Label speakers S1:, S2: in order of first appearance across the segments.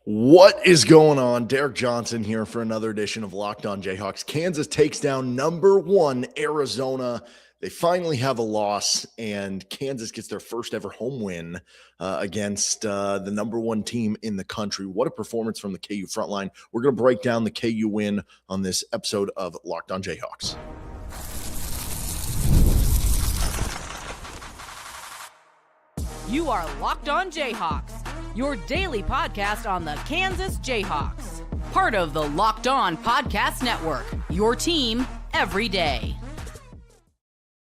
S1: What is going on? Derek Johnson here for another edition of Locked On Jayhawks. Kansas takes down number one Arizona. They finally have a loss, and Kansas gets their first ever home win against the number one team in the country. What a performance from the KU front line. We're going to break down the KU win on this episode of Locked On Jayhawks.
S2: You are Locked On Jayhawks, your daily podcast on the Kansas Jayhawks. Part of the Locked On Podcast Network, your team every day.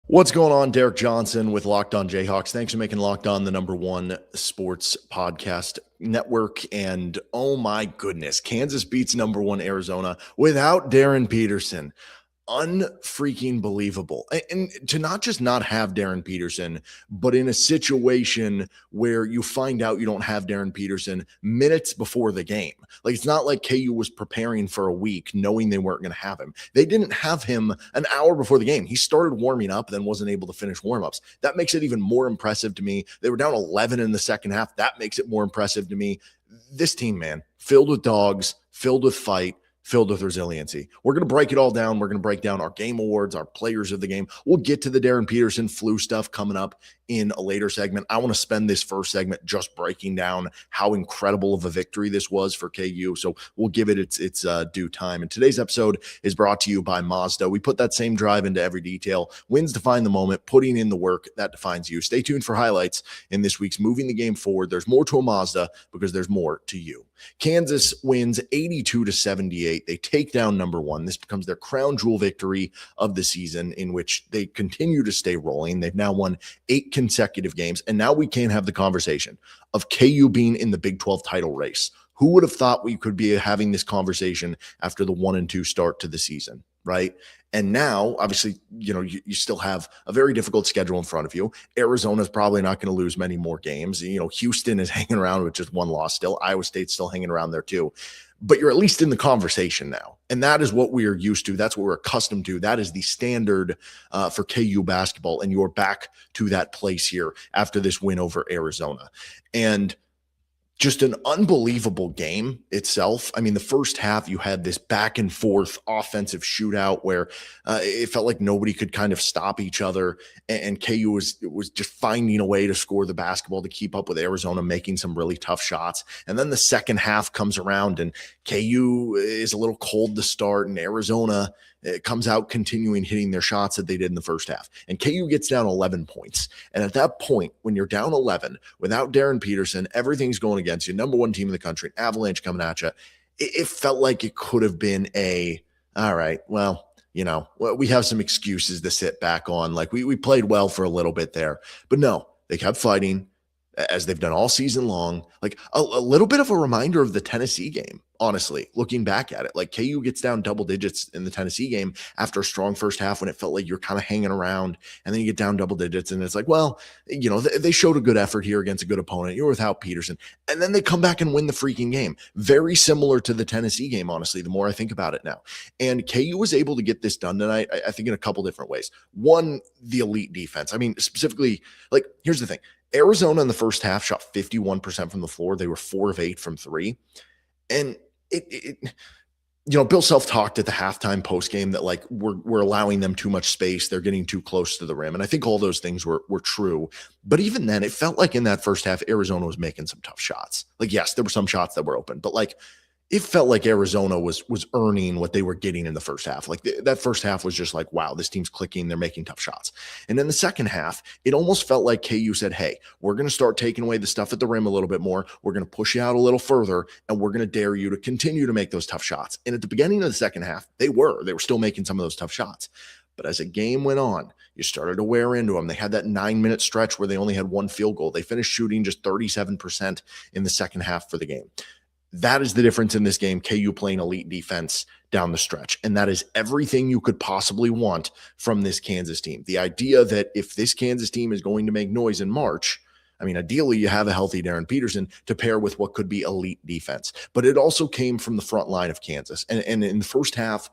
S1: What's going on? Derek Johnson with Locked On Jayhawks. Thanks for making Locked On the number one sports podcast network. And oh my goodness, Kansas beats number one Arizona without Darryn Peterson. Unfreaking believable. And to not just not have Darryn Peterson, but in a situation where you find out you don't have Darryn Peterson minutes before the game. Like, it's not like KU was preparing for a week knowing they weren't going to have him. They didn't have him an hour before the game. He started warming up, then wasn't able to finish warmups. That makes it even more impressive to me. They were down 11 in the second half. That makes it more impressive to me. This team, man, filled with dogs, filled with fight, filled with resiliency. We're going to break it all down. We're going to break down our game awards, our players of the game. We'll get to the Darryn Peterson flu stuff coming up in a later segment. I want to spend this first segment just breaking down how incredible of a victory this was for KU. So we'll give it its due time. And today's episode is brought to you by Mazda. We put that same drive into every detail. Wins define the moment, putting in the work that defines you. Stay tuned for highlights in this week's Moving the Game Forward. There's more to a Mazda because there's more to you. Kansas wins 82-78. They take down number one. This becomes their crown jewel victory of the season, in which they continue to stay rolling. They've now won 8 consecutive games, and now we can have the conversation of KU being in the Big 12 title race. Who would have thought we could be having this conversation after the 1-2 start to the season, right? And now, obviously, you still have a very difficult schedule in front of you. Arizona's probably not going to lose many more games. Houston is hanging around with just one loss still. Iowa State's still hanging around there too. But you're at least in the conversation now. And that is what we are used to. That's what we're accustomed to. That is the standard for KU basketball. And you're back to that place here after this win over Arizona. And just an unbelievable game itself. I mean, the first half, you had this back and forth offensive shootout where it felt like nobody could kind of stop each other. And KU was just finding a way to score the basketball to keep up with Arizona, making some really tough shots. And then the second half comes around and KU is a little cold to start, and Arizona comes out continuing hitting their shots that they did in the first half. And KU gets down 11 points. And at that point, when you're down 11, without Darryn Peterson, everything's going against you. Number one team in the country, Avalanche coming at you. It felt like it could have been all right, well, we have some excuses to sit back on. Like, we played well for a little bit there. But no, they kept fighting, as they've done all season long. Like a little bit of a reminder of the Tennessee game, honestly, looking back at it. Like, KU gets down double digits in the Tennessee game after a strong first half when it felt like you're kind of hanging around, and then you get down double digits and it's like, well, they showed a good effort here against a good opponent. You're without Peterson. And then they come back and win the freaking game. Very similar to the Tennessee game, honestly, the more I think about it now. And KU was able to get this done tonight, I think, in a couple different ways. One, the elite defense. I mean, specifically, like, here's the thing. Arizona in the first half shot 51% from the floor. They were 4 of 8 from 3. And Bill Self talked at the halftime post game that, like, we're allowing them too much space. They're getting too close to the rim. And I think all those things were true. But even then, it felt like in that first half, Arizona was making some tough shots. Like, yes, there were some shots that were open, but like, it felt like Arizona was earning what they were getting in the first half. Like, that first half was just like, wow, this team's clicking. They're making tough shots. And in the second half, it almost felt like KU said, hey, we're going to start taking away the stuff at the rim a little bit more. We're going to push you out a little further, and we're going to dare you to continue to make those tough shots. And at the beginning of the second half, they were still making some of those tough shots. But as a game went on, you started to wear into them. They had that 9-minute stretch where they only had 1 field goal. They finished shooting just 37% in the second half for the game. That is the difference in this game. KU playing elite defense down the stretch. And that is everything you could possibly want from this Kansas team. The idea that if this Kansas team is going to make noise in March, I mean, ideally you have a healthy Darryn Peterson to pair with what could be elite defense. But it also came from the front line of Kansas. And in the first half,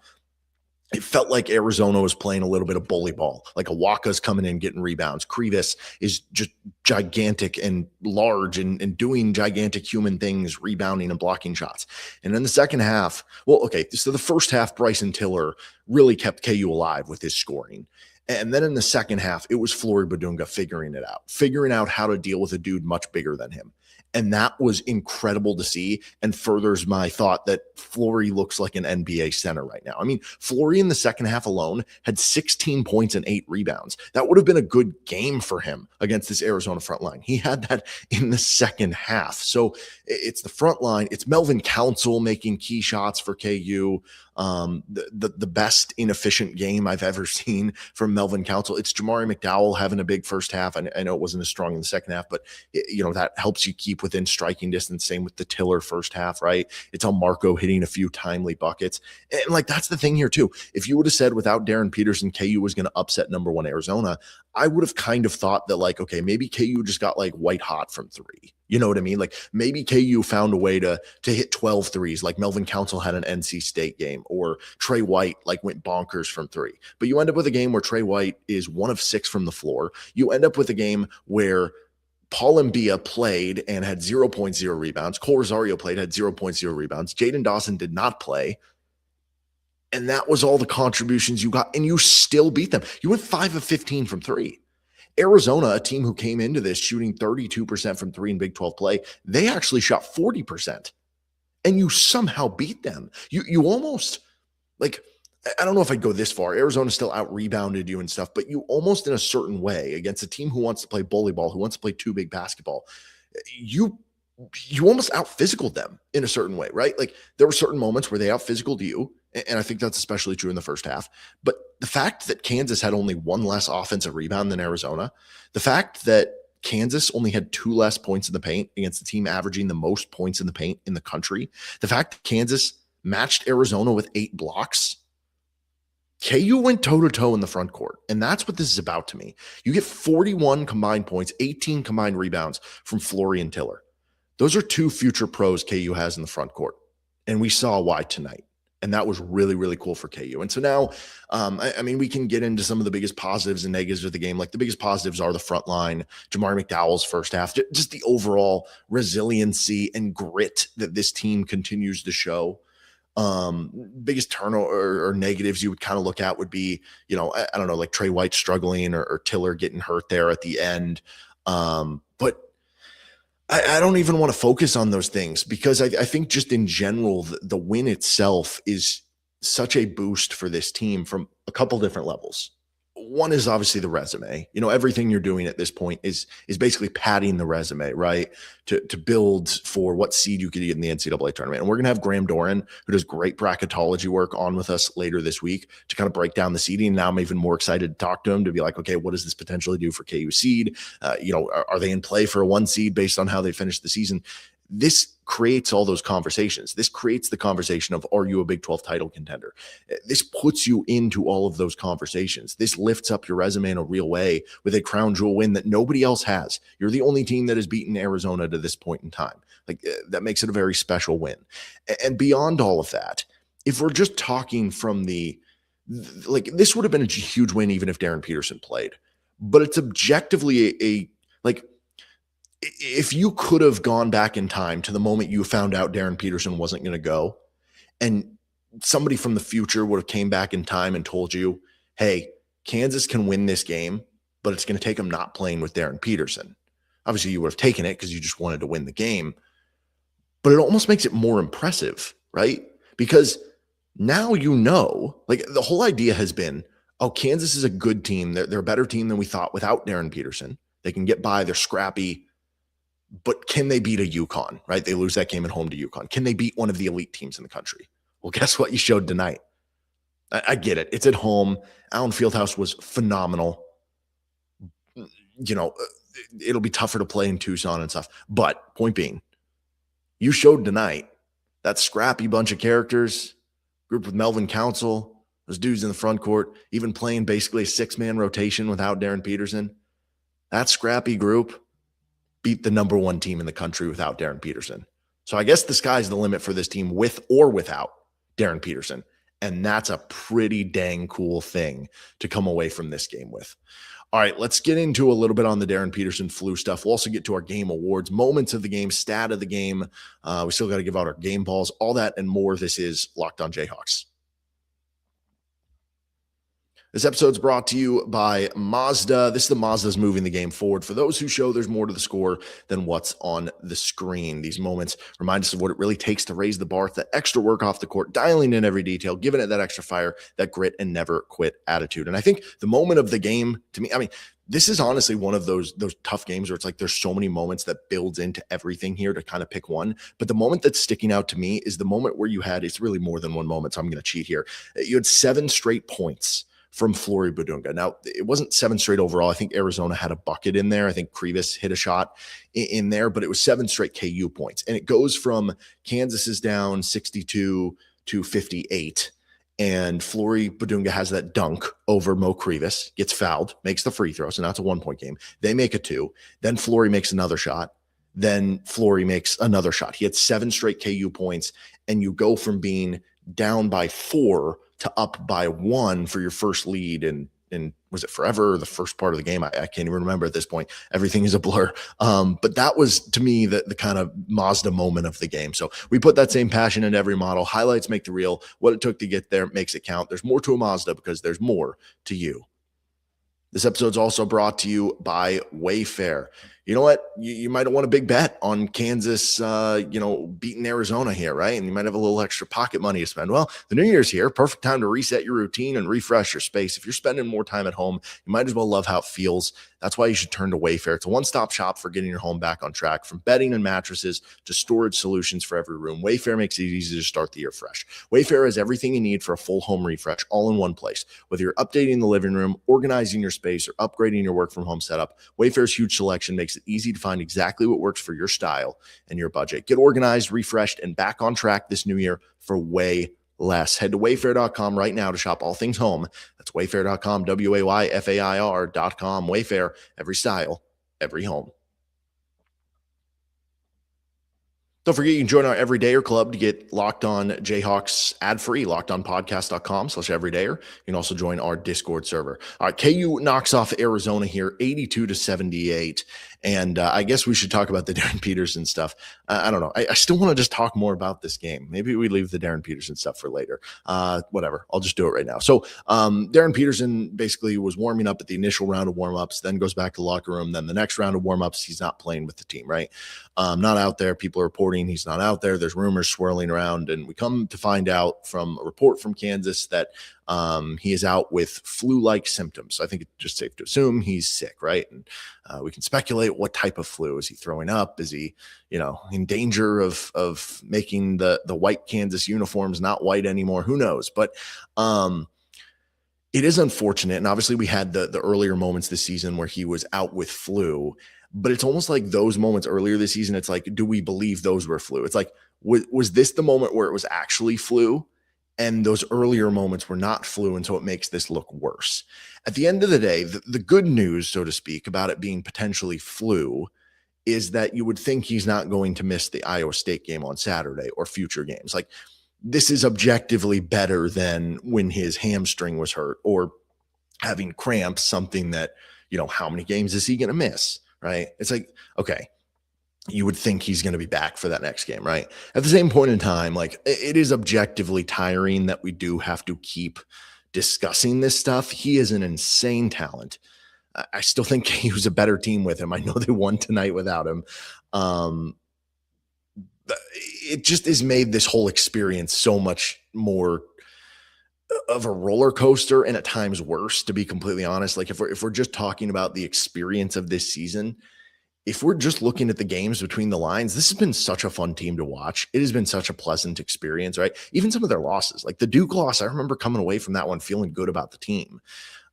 S1: it felt like Arizona was playing a little bit of bully ball. Like Awaka's coming in, getting rebounds. Krivas is just gigantic and large and doing gigantic human things, rebounding and blocking shots. And in the second half, so the first half, Bryson Tiller really kept KU alive with his scoring. And then in the second half, it was Flory Bidunga figuring out how to deal with a dude much bigger than him. And that was incredible to see and furthers my thought that Flory looks like an NBA center right now. I mean, Flory in the second half alone had 16 points and 8 rebounds. That would have been a good game for him against this Arizona front line. He had that in the second half. So it's the front line. It's Melvin Council making key shots for KU. The best inefficient game I've ever seen from Melvin Council. It's Jamari McDowell having a big first half. I know it wasn't as strong in the second half, but that helps you keep within striking distance. Same with the Tiller first half, right? It's on Marco hitting a few timely buckets. And like, that's the thing here too. If you would have said without Darryn Peterson, KU was going to upset number 1 Arizona, I would have kind of thought that like, okay, maybe KU just got like white hot from 3. You know what I mean? Like maybe KU found a way to hit 12 threes, like Melvin Council had an NC State game, or Trey White like went bonkers from 3. But you end up with a game where Trey White is 1 of 6 from the floor. You end up with a game where Paul Mbia played and had 0.0 rebounds. Cole Rosario played, had 0.0 rebounds. Jaden Dawson did not play. And that was all the contributions you got, and you still beat them. You went 5 of 15 from 3. Arizona, a team who came into this shooting 32% from 3 in Big 12 play, they actually shot 40%. And you somehow beat them. You almost, like, I don't know if I'd go this far. Arizona still out-rebounded you and stuff, but you almost in a certain way against a team who wants to play bully ball, who wants to play 2-big basketball, you almost out-physicaled them in a certain way, right? Like there were certain moments where they out-physicaled you, and I think that's especially true in the first half. But the fact that Kansas had only 1 less offensive rebound than Arizona, the fact that Kansas only had 2 less points in the paint against the team averaging the most points in the paint in the country, the fact that Kansas matched Arizona with 8 blocks, KU went toe-to-toe in the front court, and that's what this is about to me. You get 41 combined points, 18 combined rebounds from Flory and Tiller. Those are 2 future pros KU has in the front court, and we saw why tonight. And that was really, really cool for KU. And so now, I mean, we can get into some of the biggest positives and negatives of the game. Like the biggest positives are the front line, Jamari McDowell's first half, just the overall resiliency and grit that this team continues to show. Biggest turnover or negatives you would kind of look at would be, I don't know, like Trey White struggling or Tiller getting hurt there at the end. But I don't even want to focus on those things because I think just in general, the win itself is such a boost for this team from a couple different levels. One is obviously the resume. Everything you're doing at this point is basically padding the resume, right? To build for what seed you could get in the NCAA tournament. And we're going to have Graham Doran, who does great bracketology work, on with us later this week to kind of break down the seeding. Now I'm even more excited to talk to him to be like, okay, what does this potentially do for KU seed? Are they in play for a 1 seed based on how they finished the season? This creates all those conversations. This creates the conversation of, are you a Big 12 title contender? This puts you into all of those conversations. This lifts up your resume in a real way with a crown jewel win that nobody else has. You're the only team that has beaten Arizona to this point in time. Like that makes it a very special win. And beyond all of that, if we're just talking from this would have been a huge win even if Darryn Peterson played, but it's objectively if you could have gone back in time to the moment you found out Darryn Peterson wasn't going to go, and somebody from the future would have came back in time and told you, hey, Kansas can win this game, but it's going to take them not playing with Darryn Peterson. Obviously, you would have taken it because you just wanted to win the game, but it almost makes it more impressive, right? Because now like the whole idea has been, oh, Kansas is a good team. They're a better team than we thought without Darryn Peterson. They can get by. They're scrappy. But can they beat a UConn, right? They lose that game at home to UConn. Can they beat one of the elite teams in the country? Well, guess what you showed tonight? I get it. It's at home. Allen Fieldhouse was phenomenal. It'll be tougher to play in Tucson and stuff. But point being, you showed tonight that scrappy bunch of characters, group with Melvin Council, those dudes in the front court, even playing basically a 6-man rotation without Darryn Peterson. That scrappy group beat the number 1 team in the country without Darryn Peterson. So I guess the sky's the limit for this team with or without Darryn Peterson. And that's a pretty dang cool thing to come away from this game with. All right, let's get into a little bit on the Darryn Peterson flu stuff. We'll also get to our game awards, moments of the game, stat of the game. We still got to give out our game balls, all that and more. This is Locked on Jayhawks. This episode's brought to you by Mazda. This is the Mazda's moving the game forward. For those who show there's more to the score than what's on the screen. These moments remind us of what it really takes to raise the bar, the extra work off the court, dialing in every detail, giving it that extra fire, that grit, and never quit attitude. And I think the moment of the game, to me, I mean, this is honestly one of those tough games where it's like there's so many moments that builds into everything here to kind of pick one. But the moment that's sticking out to me is the moment where you had, it's really more than one moment, so I'm going to cheat here. You had 7 straight points from Flory Bidunga. Now, it wasn't 7 straight overall. I think Arizona had a bucket in there. I think Krivas hit a shot in there, but it was 7 straight KU points. And it goes from Kansas is down 62 to 58. And Flory Bidunga has that dunk over Mo Krivas, gets fouled, makes the free throw. So now it's a 1-point game. They make a 2. Then Flory makes another shot. Then Flory makes another shot. He had 7 straight KU points. And you go from being down by 4 to up by 1 for your first lead. And was it forever? The first part of the game? I can't even remember at this point. Everything is a blur. But that was, to me, the kind of Mazda moment of the game. So we put that same passion in every model. Highlights make the reel. What it took to get there makes it count. There's more to a Mazda because there's more to you. This episode's also brought to you by Wayfair. You know what? You might want a big bet on Kansas, beating Arizona here, right? And you might have a little extra pocket money to spend. Well, the New Year's here. Perfect time to reset your routine and refresh your space. If you're spending more time at home, you might as well love how it feels. That's why you should turn to Wayfair. It's a one-stop shop for getting your home back on track. From bedding and mattresses to storage solutions for every room, Wayfair makes it easy to start the year fresh. Wayfair has everything you need for a full home refresh, all in one place. Whether you're updating the living room, organizing your space, or upgrading your work-from-home setup, Wayfair's huge selection makes it easy to find exactly what works for your style and your budget. Get organized, refreshed, and back on track this new year for way less. Head to wayfair.com right now to shop all things home. That's wayfair.com, WAYFAIR.com. Wayfair, every style, every home. Don't forget, you can join our Everydayer Club to get Locked On Jayhawks ad-free, lockedonpodcast.com/everydayer. You can also join our Discord server. All right, KU knocks off Arizona here, 82-78. And I guess we should talk about the Darryn Peterson stuff. I don't know. I still want to just talk more about this game. Maybe we leave the Darryn Peterson stuff for later. Whatever. I'll just do it right now. So Darryn Peterson basically was warming up at the initial round of warmups, then goes back to the locker room. Then the next round of warmups, he's not playing with the team, right? Not out there. People are reporting he's not out there. There's rumors swirling around. And we come to find out from a report from Kansas that he is out with flu-like symptoms. I think it's just safe to assume he's sick, right? And we can speculate what type of flu. Is he throwing up? Is he, in danger of making the white Kansas uniforms not white anymore? Who knows? But it is unfortunate. And obviously we had the earlier moments this season where he was out with flu. But it's almost like those moments earlier this season, it's like, do we believe those were flu? It's like, was this the moment where it was actually flu? And those earlier moments were not flu, and so it makes this look worse. At the end of the day, the good news, so to speak, about it being potentially flu is that you would think he's not going to miss the Iowa State game on Saturday or future games. Like, this is objectively better than when his hamstring was hurt or having cramps, something that, how many games is he going to miss, right? It's like, okay, you would think he's going to be back for that next game, right? At the same point in time, like, it is objectively tiring that we do have to keep discussing this stuff. He is an insane talent. I still think he was a better team with him. I know they won tonight without him. It just has made this whole experience so much more of a roller coaster, and at times worse, to be completely honest. Like, if we're just talking about the experience of this season, if we're just looking at the games between the lines, this has been such a fun team to watch. It has been such a pleasant experience, right? Even some of their losses, like the Duke loss, I remember coming away from that one feeling good about the team.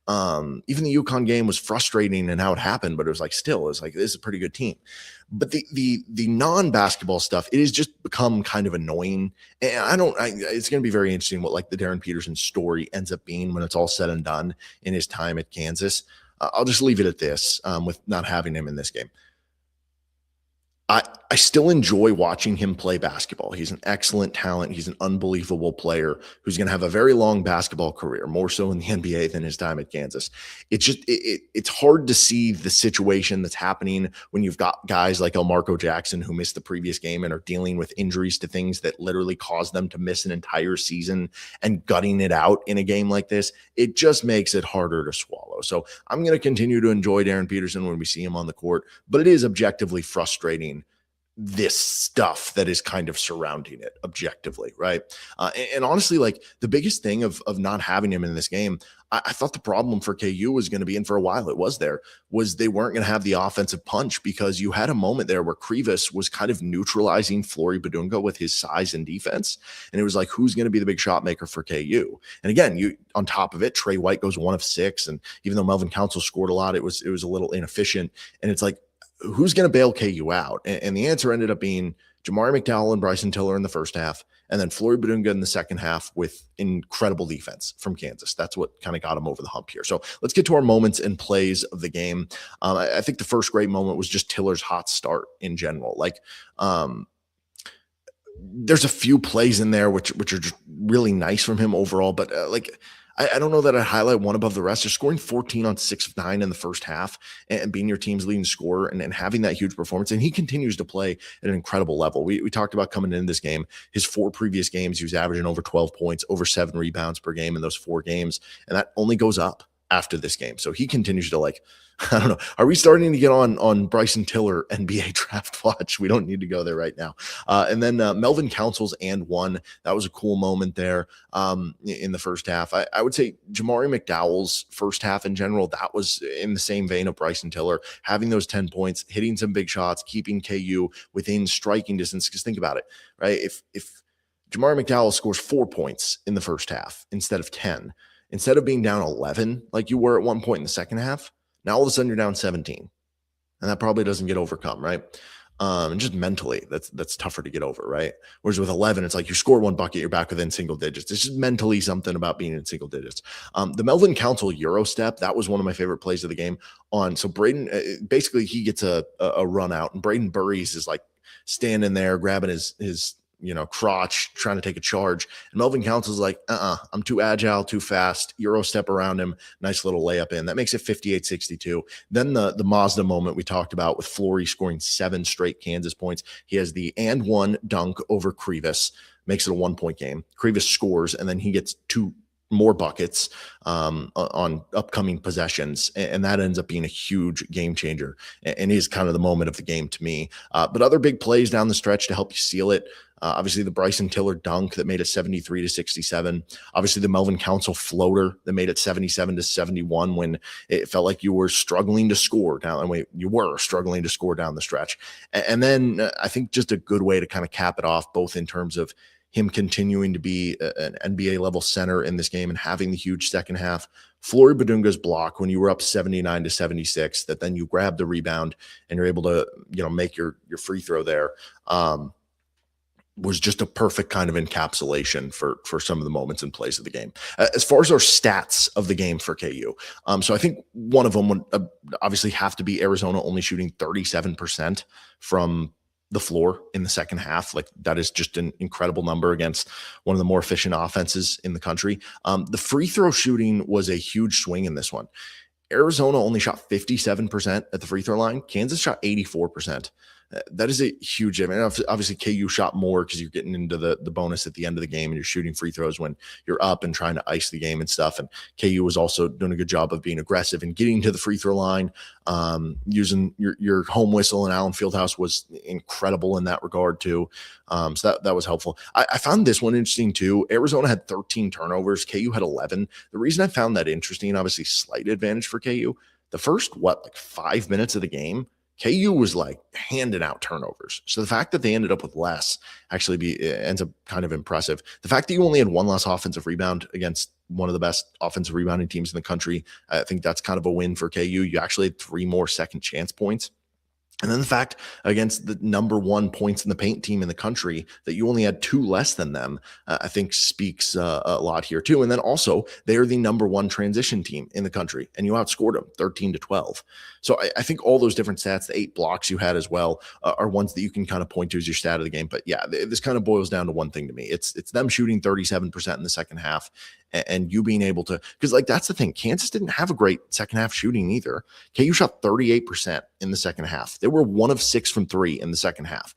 S1: Even the UConn game was frustrating in how it happened, but it was like, this is a pretty good team. But the non-basketball stuff, it has just become kind of annoying. And it's going to be very interesting what like the Darryn Peterson story ends up being when it's all said and done in his time at Kansas. I'll just leave it at this with not having him in this game. I still enjoy watching him play basketball. He's an excellent talent. He's an unbelievable player who's going to have a very long basketball career, more so in the NBA than his time at Kansas. It's just it's hard to see the situation that's happening when you've got guys like Elmarco Jackson who missed the previous game and are dealing with injuries to things that literally caused them to miss an entire season and gutting it out in a game like this. It just makes it harder to swallow. So I'm going to continue to enjoy Darryn Peterson when we see him on the court, but it is objectively frustrating, this stuff that is kind of surrounding it objectively, right? And honestly, like the biggest thing of not having him in this game, I thought the problem for KU was going to be, and for a while it was they weren't going to have the offensive punch, because you had a moment there where Krivas was kind of neutralizing Flory Bidunga with his size and defense. And it was like, who's going to be the big shot maker for KU? And again, you on top of it, Trey White goes 1 of 6. And even though Melvin Council scored a lot, it was a little inefficient. And it's like, who's going to bail KU out? And the answer ended up being Jamari McDowell and Bryson Tiller in the first half, and then Flory Bidunga in the second half with incredible defense from Kansas. That's what kind of got him over the hump here. So let's get to our moments and plays of the game. I think the first great moment was just Tiller's hot start in general. Like, there's a few plays in there which are just really nice from him overall, but I don't know that I'd highlight one above the rest. Just scoring 14 on 6 of 9 in the first half and being your team's leading scorer and having that huge performance. And he continues to play at an incredible level. We talked about coming into this game, his 4 previous games, he was averaging over 12 points, over 7 rebounds per game in those 4 games. And that only goes up after this game. So he continues to, like, I don't know. Are we starting to get on Bryson Tiller NBA draft watch? We don't need to go there right now. And then Melvin Council's and 1. That was a cool moment there in the first half. I would say Jamari McDowell's first half in general, that was in the same vein of Bryson Tiller, having those 10 points, hitting some big shots, keeping KU within striking distance. Because think about it, right? If Jamari McDowell scores 4 points in the first half instead of 10, instead of being down 11 like you were at one point in the second half, now all of a sudden you're down 17. And that probably doesn't get overcome, right? And just mentally, that's tougher to get over, right? Whereas with 11, it's like you score 1 bucket, you're back within single digits. It's just mentally something about being in single digits. The Melvin Council Euro step, that was one of my favorite plays of the game. So Brayden, basically he gets a run out, and Brayden Burries is like standing there grabbing his crotch, trying to take a charge. And Melvin Council's like, I'm too agile, too fast. Euro step around him. Nice little layup in. That makes it 58-62. Then the Mazda moment we talked about with Flory scoring 7 straight Kansas points. He has the and 1 dunk over Krivas, makes it a 1-point game. Krivas scores, and then he gets 2 more buckets on upcoming possessions. And that ends up being a huge game changer and is kind of the moment of the game to me. But other big plays down the stretch to help you seal it. Obviously the Bryson Tiller dunk that made it 73-67. Obviously the Melvin Council floater that made it 77-71 when it felt like you were struggling to score down. And you were struggling to score down the stretch. And then I think just a good way to kind of cap it off, both in terms of him continuing to be an NBA level center in this game and having the huge second half. Flory Bidunga's block when you were up 79-76, that then you grab the rebound and you're able to, make your free throw there. Was just a perfect kind of encapsulation for some of the moments and plays of the game. As far as our stats of the game for KU, so I think one of them would obviously have to be Arizona only shooting 37% from the floor in the second half. Like, that is just an incredible number against one of the more efficient offenses in the country. The free throw shooting was a huge swing in this one. Arizona only shot 57% at the free throw line. Kansas shot 84%. That is a huge, obviously KU shot more because you're getting into the bonus at the end of the game and you're shooting free throws when you're up and trying to ice the game and stuff. And KU was also doing a good job of being aggressive and getting to the free throw line, using your home whistle, and Allen Fieldhouse was incredible in that regard too. So that was helpful. I found this one interesting too. Arizona had 13 turnovers. KU had 11. The reason I found that interesting, obviously slight advantage for KU, the first, 5 minutes of the game, KU was like handing out turnovers. So the fact that they ended up with less actually ends up kind of impressive. The fact that you only had 1 less offensive rebound against one of the best offensive rebounding teams in the country, I think that's kind of a win for KU. You actually had 3 more second chance points. And then the fact against the number one points in the paint team in the country that you only had 2 less than them, I think speaks a lot here too. And then also they are the number one transition team in the country, and you outscored them 13-12. So I think all those different stats, the 8 blocks you had as well, are ones that you can kind of point to as your stat of the game. But yeah, this kind of boils down to one thing to me. It's them shooting 37% in the second half, and you being able to, because like that's the thing, Kansas didn't have a great second half shooting either. KU shot 38% in the second half. They were 1 of 6 from 3 in the second half.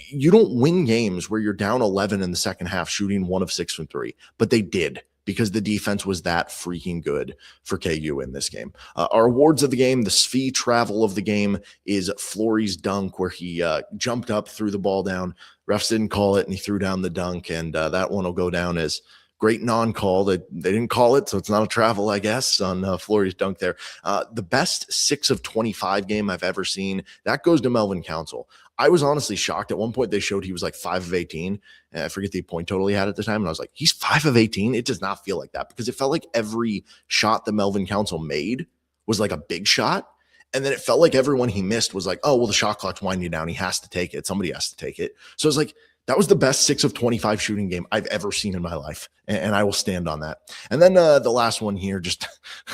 S1: You don't win games where you're down 11 in the second half shooting 1 of 6 from 3, but they did, because the defense was that freaking good for KU in this game. Our awards of the game, the SFI travel of the game is Flory's dunk, where he jumped up, threw the ball down. Refs didn't call it, and he threw down the dunk, and that one will go down as great non-call. They didn't call it, so it's not a travel, I guess, on Flory's dunk there. The best 6 of 25 game I've ever seen, that goes to Melvin Council. I was honestly shocked. At one point, they showed he was like 5 of 18. I forget the point total he had at the time, and I was like, he's 5 of 18? It does not feel like that, because it felt like every shot that Melvin Council made was like a big shot. And then it felt like everyone he missed was like, oh, well, the shot clock's winding down. He has to take it. Somebody has to take it. So it's like, that was the best 6 of 25 shooting game I've ever seen in my life, and I will stand on that. And then the last one here, just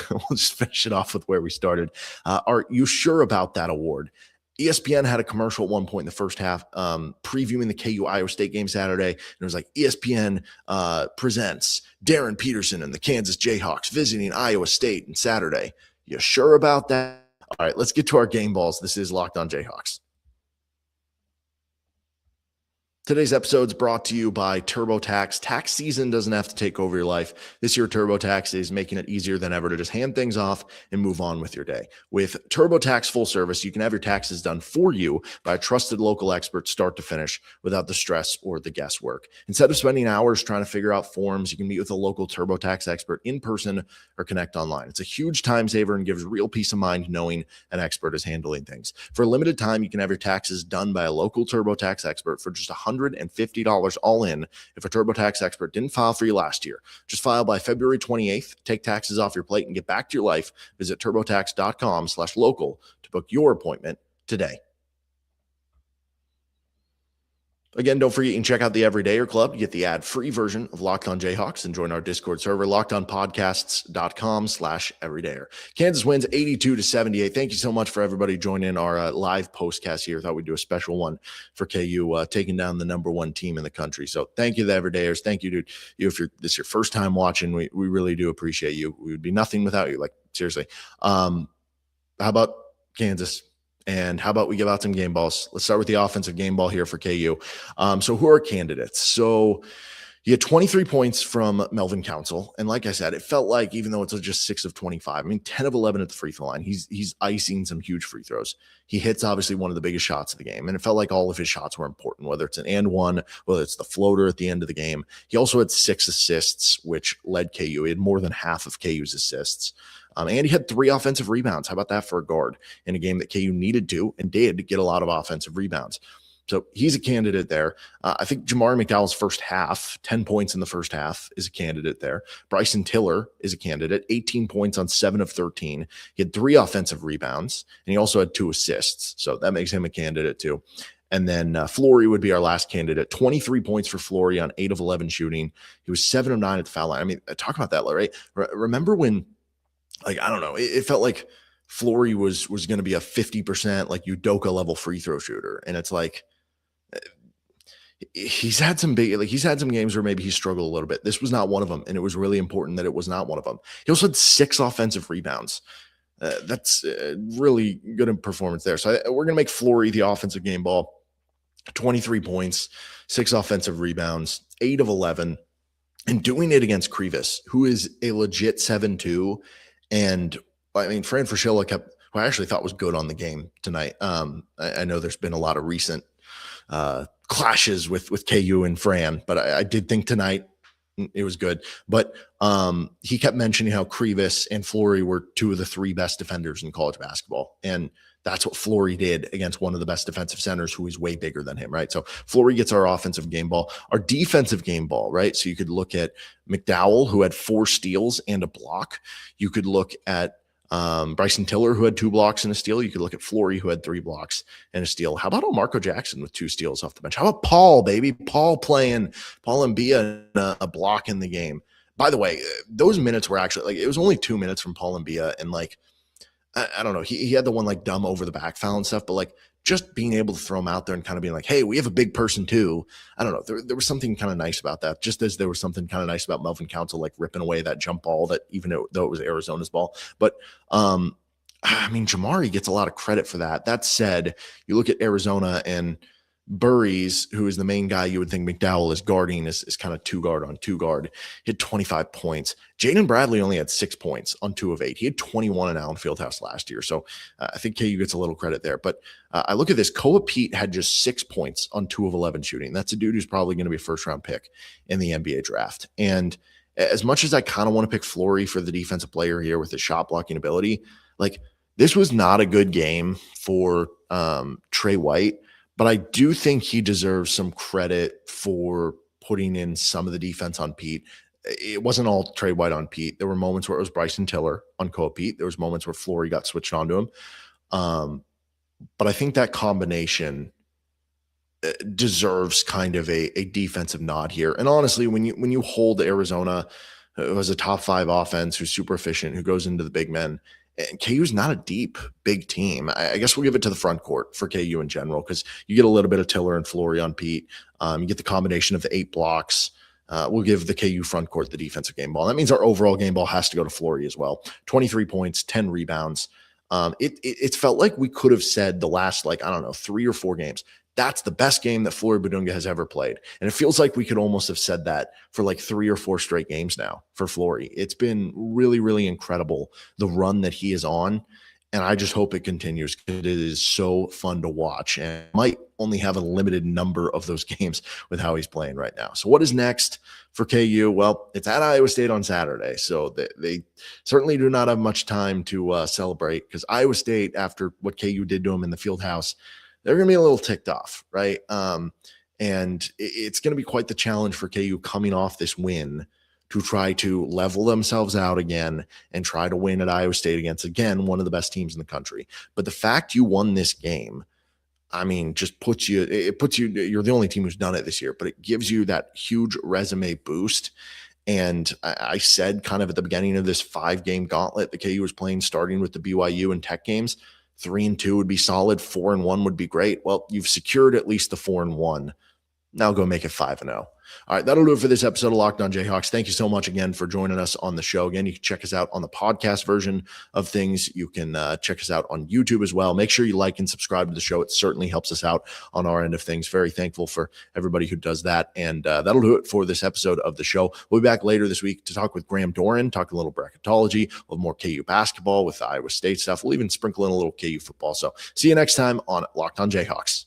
S1: we'll just finish it off with where we started. Are you sure about that award? ESPN had a commercial at one point in the first half previewing the KU Iowa State game Saturday, and it was like, ESPN presents Darryn Peterson and the Kansas Jayhawks visiting Iowa State on Saturday. You sure about that? All right, let's get to our game balls. This is Locked On Jayhawks. Today's episode is brought to you by TurboTax. Tax season doesn't have to take over your life. This year, TurboTax is making it easier than ever to just hand things off and move on with your day. With TurboTax Full Service, you can have your taxes done for you by a trusted local expert start to finish without the stress or the guesswork. Instead of spending hours trying to figure out forms, you can meet with a local TurboTax expert in person or connect online. It's a huge time saver and gives real peace of mind knowing an expert is handling things. For a limited time, you can have your taxes done by a local TurboTax expert for just $150 all in if a TurboTax expert didn't file for you last year. Just file by February 28th, take taxes off your plate, and get back to your life. Visit turbotax.com/local to book your appointment today. Again, don't forget you can check out the Everydayer Club to get the ad-free version of Locked On Jayhawks and join our Discord server, lockedonpodcasts.com/everydayer. Kansas wins 82-78. Thank you so much for everybody joining our live postcast here. Thought we'd do a special one for KU taking down the number one team in the country. So thank you, the Everydayers. Thank you to you. If this is your first time watching, we really do appreciate you. We would be nothing without you. Like, seriously. How about Kansas? And how about we give out some game balls? Let's start with the offensive game ball here for KU. So who are candidates? So he had 23 points from Melvin Council. And like I said, it felt like, even though it's just 6 of 25, I mean, 10 of 11 at the free throw line, he's icing some huge free throws. He hits obviously one of the biggest shots of the game. And it felt like all of his shots were important, whether it's an and one, whether it's the floater at the end of the game. He also had 6 assists, which led KU. He had more than half of KU's assists. And he had 3 offensive rebounds. How about that for a guard in a game that KU needed to and did get a lot of offensive rebounds? So he's a candidate there. I think Jamari McDowell's first half, 10 points in the first half, is a candidate there. Bryson Tiller is a candidate, 18 points on 7 of 13. He had 3 offensive rebounds, and he also had 2 assists. So that makes him a candidate too. And then Flory would be our last candidate. 23 points for Flory on 8 of 11 shooting. He was 7 of 9 at the foul line. I mean, talk about that, right? Remember when, like, I don't know, it felt like Flory was going to be a 50% like Udoka level free throw shooter. And it's like, he's had some games where maybe he struggled a little bit. This was not one of them. And it was really important that it was not one of them. He also had 6 offensive rebounds. That's really good performance there. So we're going to make Flory the offensive game ball. 23 points, 6 offensive rebounds, 8 of 11, and doing it against Krivas, who is a legit 7-2. And I mean, Fran Fraschilla who I actually thought was good on the game tonight. I know there's been a lot of recent clashes with KU and Fran, but I did think tonight it was good. But he kept mentioning how Krivas and Flory were 2 of the 3 best defenders in college basketball. And that's what Flory did against one of the best defensive centers who is way bigger than him, right? So Flory gets our offensive game ball. Our defensive game ball, right? So you could look at McDowell, who had 4 steals and a block. You could look at Bryson Tiller, who had 2 blocks and a steal. You could look at Flory, who had 3 blocks and a steal. How about Marco Jackson with 2 steals off the bench? How about Paul, baby? Paul and Bia a block in the game. By the way, those minutes were actually, like, it was only 2 minutes from Paul and Bia, and like, I don't know, he had the one like dumb over the back foul and stuff, but like just being able to throw him out there and kind of being like, hey, we have a big person too. I don't know. There was something kind of nice about that. Just as there was something kind of nice about Melvin Council, like ripping away that jump ball that even though it was Arizona's ball. But I mean, Jamari gets a lot of credit for that. That said, you look at Arizona and Burries, who is the main guy you would think McDowell is guarding, is kind of 2 guard on 2 guard, hit 25 points. Jaden Bradley only had 6 points on 2 of 8. He had 21 in Allen Fieldhouse last year. So I think KU gets a little credit there. But I look at this. Koa Pete had just 6 points on 2 of 11 shooting. That's a dude who's probably going to be a first-round pick in the NBA draft. And as much as I kind of want to pick Flory for the defensive player here with his shot blocking ability, like, this was not a good game for Trey White. But I do think he deserves some credit for putting in some of the defense on Pete. It wasn't all Trey White on Pete. There were moments where it was Bryson Tiller on Koa Pete. There was moments where Flory got switched onto him. But I think that combination deserves kind of a defensive nod here. And honestly, when you hold Arizona, who has a top 5 offense, who's super efficient, who goes into the big men, and KU's not a deep, big team. I guess we'll give it to the front court for KU in general, because you get a little bit of Tiller and Flory on Pete. You get the combination of the 8 blocks. We'll give the KU front court the defensive game ball. That means our overall game ball has to go to Flory as well. 23 points, 10 rebounds. It felt like we could have said the last, 3 or 4 games, that's the best game that Flory Bidunga has ever played. And it feels like we could almost have said that for like 3 or 4 straight games now for Flory. It's been really, really incredible, the run that he is on. And I just hope it continues, because it is so fun to watch, and might only have a limited number of those games with how he's playing right now. So what is next for KU? Well, it's at Iowa State on Saturday. So they certainly do not have much time to celebrate, because Iowa State, after what KU did to them in the Fieldhouse, they're going to be a little ticked off, right? And it's going to be quite the challenge for KU coming off this win to try to level themselves out again and try to win at Iowa State against, again, one of the best teams in the country. But the fact you won this game, I mean, just you're the only team who's done it this year, but it gives you that huge resume boost. And I said kind of at the beginning of this 5-game gauntlet that KU was playing, starting with the BYU and Tech games, 3-2 would be solid. 4-1 would be great. Well, you've secured at least the 4-1. Now go make it 5-0. All right, that'll do it for this episode of Locked On Jayhawks. Thank you so much again for joining us on the show. Again, you can check us out on the podcast version of things. You can check us out on YouTube as well. Make sure you like and subscribe to the show. It certainly helps us out on our end of things. Very thankful for everybody who does that. And that'll do it for this episode of the show. We'll be back later this week to talk with Graham Doran, talk a little bracketology, a little more KU basketball with the Iowa State stuff. We'll even sprinkle in a little KU football. So see you next time on Locked On Jayhawks.